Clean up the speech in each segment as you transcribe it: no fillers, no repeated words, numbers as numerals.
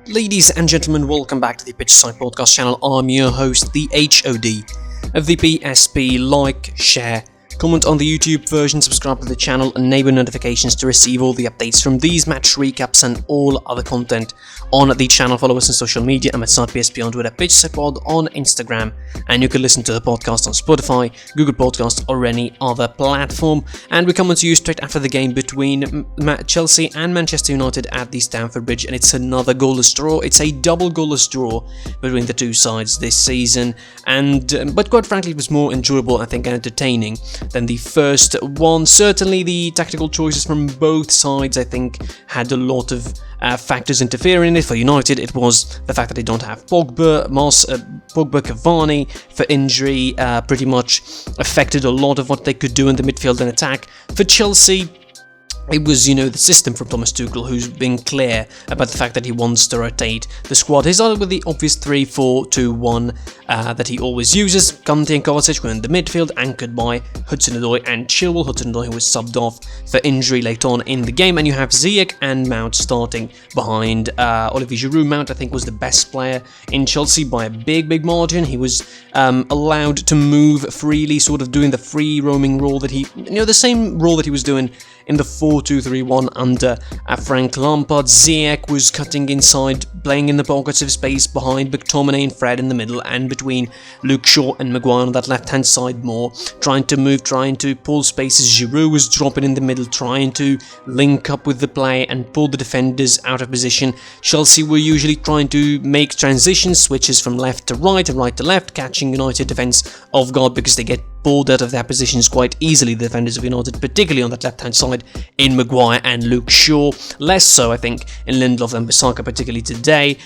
Ladies and gentlemen, welcome back to the Pitch Side Podcast channel. I'm your host, the HOD of the PSP. Like, share, comment on the YouTube version, subscribe to the channel, enable notifications to receive all the updates from these match recaps and all other content on the channel. Follow us on social media. I'm at PSP on Twitter, Pitch Side Pod on Instagram, and you can listen to the podcast on Spotify, Google Podcast, or any other platform. And we're coming to you straight after the game between Chelsea and Manchester United at the Stamford Bridge, and it's another goalless draw. It's a double goalless draw between the two sides this season, and but quite frankly, it was more enjoyable, I think, and entertaining than the first one. Certainly, the tactical choices from both sides, I think, had a lot of factors interfering in it. For United, it was the fact that they don't have Pogba, Cavani for injury, pretty much affected a lot of what they could do in the midfield and attack. For Chelsea, it was, the system from Thomas Tuchel, who's been clear about the fact that he wants to rotate the squad. He started with the obvious 3-4-2-1 that he always uses. Kanté and Kovacic were in the midfield, anchored by Hudson-Odoi and Chilwell. Hudson-Odoi, who was subbed off for injury late on in the game. And you have Ziyech and Mount starting behind Olivier Giroud. Mount, I think, was the best player in Chelsea by a big margin. He was allowed to move freely, sort of doing the free roaming role that the same role that he was doing in the 4-2-3-1 under Frank Lampard. Ziyech was cutting inside, playing in the pockets of space behind McTominay and Fred in the middle, and between Luke Shaw and Maguire on that left-hand side more, trying to move, trying to pull spaces. Giroud was dropping in the middle, trying to link up with the play and pull the defenders out of position. Chelsea were usually trying to make transition switches from left to right and right to left, catching United defence off guard because they get pulled out of their positions quite easily, the defenders of United, particularly on that left-hand side in Maguire and Luke Shaw. Less so, I think, in Lindelof and Bissaka, particularly today.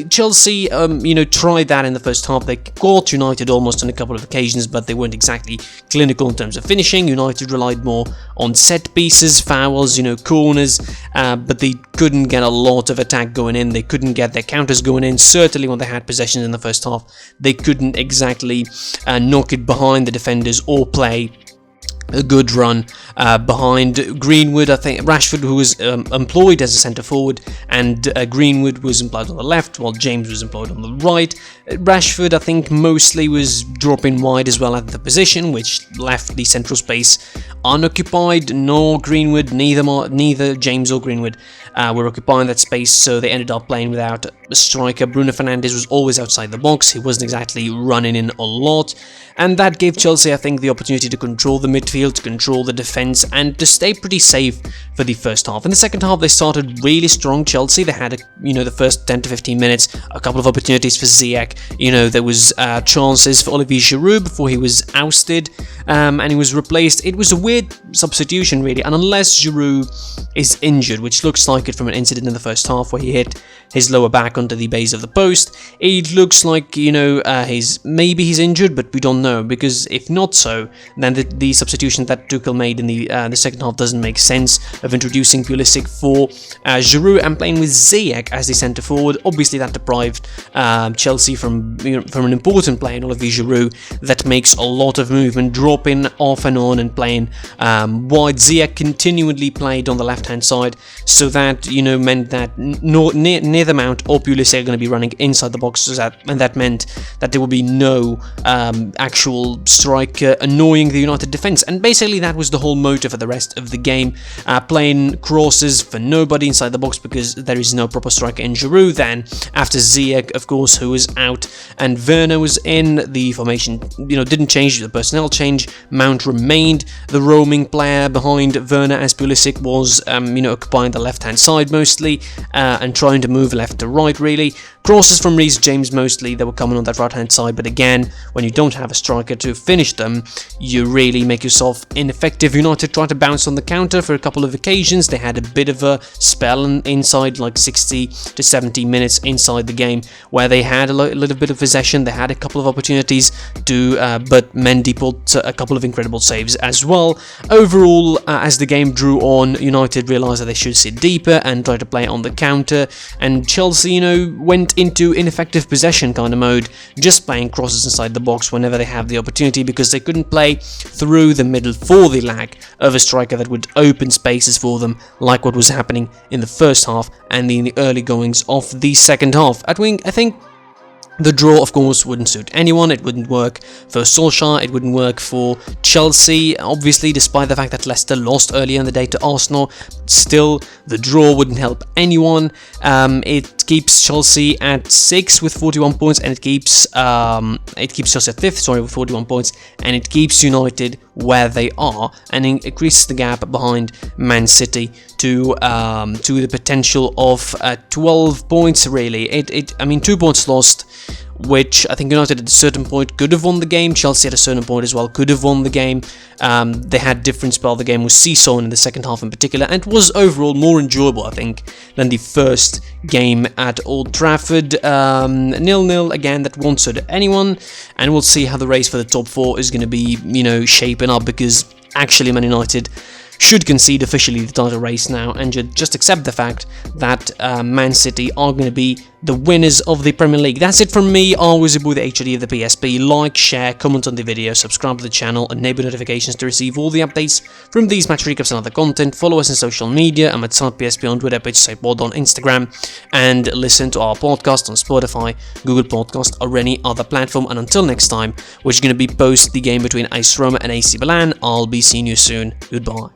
Chelsea, tried that in the first half. They caught United almost on a couple of occasions, but they weren't exactly clinical in terms of finishing. United relied more on set pieces, fouls, corners, but they couldn't get a lot of attack going in. They couldn't get their counters going in. Certainly when they had possession in the first half, they couldn't exactly knock it behind the defenders or play a good run behind Greenwood. I think Rashford, who was employed as a centre forward, and Greenwood was employed on the left, while James was employed on the right. Rashford, I think, mostly was dropping wide as well at the position, which left the central space unoccupied. Nor Greenwood, neither James or Greenwood were occupying that space, so they ended up playing without a striker. Bruno Fernandes was always outside the box. He wasn't exactly running in a lot, and that gave Chelsea, I think, the opportunity to control the midfield, to control the defence, and to stay pretty safe for the first half. In the second half, they started really strong. Chelsea, they had the first 10 to 15 minutes, a couple of opportunities for Ziyech. There was chances for Olivier Giroud before he was ousted, and he was replaced. It was a weird substitution, really, and unless Giroud is injured, which looks like it from an incident in the first half where he hit his lower back onto the base of the post, it looks like he's injured, but we don't know, because if not so, then the substitution that Tuchel made in the second half doesn't make sense, of introducing Pulisic for Giroud and playing with Ziyech as the centre forward. Obviously, that deprived Chelsea from an important player in Olivier Giroud that makes a lot of movement, dropping off and on and playing wide. Ziyech continually played on the left-hand side, so that meant that near the Mount or Pulisic are going to be running inside the box, and that meant that there would be no actual striker annoying the United defence. And basically that was the whole motive for the rest of the game, playing crosses for nobody inside the box because there is no proper striker in Giroud. Then after Ziyech, of course, who was out and Werner was in, the formation didn't change, the personnel change. Mount remained the roaming player behind Werner as Pulisic was occupying the left hand side mostly, and trying to move left to right, really. Crosses from Reece James mostly that were coming on that right hand side, but again, when you don't have a striker to finish them, you really make yourself ineffective. United tried to bounce on the counter for a couple of occasions. They had a bit of a spell inside, like 60 to 70 minutes inside the game, where they had a little bit of possession. They had a couple of opportunities but Mendy pulled a couple of incredible saves as well. Overall, as the game drew on, United realised that they should sit deeper and try to play on the counter, and Chelsea, went into ineffective possession kind of mode, just playing crosses inside the box whenever they have the opportunity, because they couldn't play through the middle for the lack of a striker that would open spaces for them, like what was happening in the first half and in the early goings of the second half. I think the draw, of course, wouldn't suit anyone. It wouldn't work for Solskjaer, it wouldn't work for Chelsea, obviously, despite the fact that Leicester lost earlier in the day to Arsenal. Still, the draw wouldn't help anyone. It keeps Chelsea at 6th with 41 points, and it keeps Chelsea at 5th, with 41 points, and it keeps United where they are, and increases the gap behind Man City to the potential of 12 points. Really, I mean, 2 points lost, which I think United at a certain point could have won the game. Chelsea at a certain point as well could have won the game. They had different spell. The game was seesawing in the second half in particular, and it was overall more enjoyable, I think, than the first game at Old Trafford. 0-0 again, that won't suit anyone, and we'll see how the race for the top 4 is going to be, shaping up, because actually Man United should concede officially the title race now and should just accept the fact that Man City are going to be the winners of the Premier League. That's it from me, always your boy the HOD of the PSP. Like, share, comment on the video, subscribe to the channel, enable notifications to receive all the updates from these match recaps and other content. Follow us on social media. I'm at PSP on Twitter, PitchSidePod on Instagram, and listen to our podcast on Spotify, Google Podcast, or any other platform. And until next time, which is going to be post the game between AS Roma and AC Milan, I'll be seeing you soon. Goodbye.